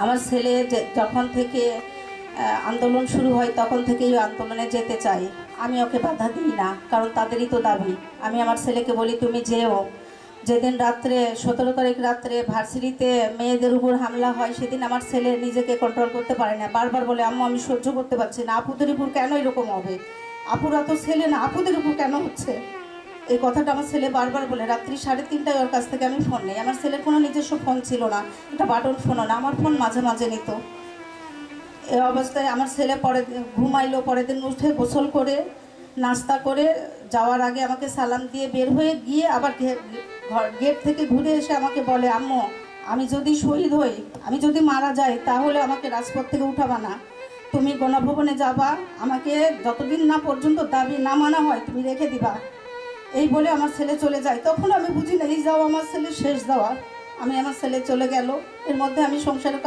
আমার ছেলে যখন থেকে আন্দোলন শুরু হয় তখন থেকেই আন্দোলনে যেতে চাই। আমি ওকে বাধা দিই না, কারণ তাদেরই তো দাবি। আমি আমার ছেলেকে বলি তুমি যেও। যেদিন রাত্রে 17 তারিখ রাত্রে ভার্সিটিতে মেয়েদের উপর হামলা হয়, সেদিন আমার ছেলে নিজেকে কন্ট্রোল করতে পারে না, বারবার বলে আম্মু আমি সহ্য করতে পারছি না, আপুদের উপর কেন এরকম হবে, আপুরা তো ছেলে না, আপুদের উপর কেন হচ্ছে। এই কথাটা আমার ছেলে বারবার বলে। রাত্রি 3:30টায় ওর কাছ থেকে আমি ফোন নেই। আমার ছেলের কোনো নিজস্ব ফোন ছিল না, এটা বাটন ফোনও না, আমার ফোন মাঝে মাঝে নিত। এই অবস্থায় আমার ছেলে ঘুমাইলো। পরের দিন উঠে গোসল করে নাস্তা করে যাওয়ার আগে আমাকে সালাম দিয়ে বের হয়ে গিয়ে আবার গেট থেকে ঘুরে এসে আমাকে বলে আম্মু আমি যদি শহীদ হই, আমি যদি মারা যাই, তাহলে আমাকে রাজপথ থেকে উঠাবা না, তুমি গণভবনে যাবা, আমাকে যতদিন না পর্যন্ত দাবি না মানা হয় তুমি রেখে দিবা। এই বলে আমার ছেলে চলে যায়। তখন আমি বুঝি না এই যাওয়া আমার ছেলের শেষ যাওয়া। আমার ছেলে চলে গেল, এর মধ্যে আমি সংসারে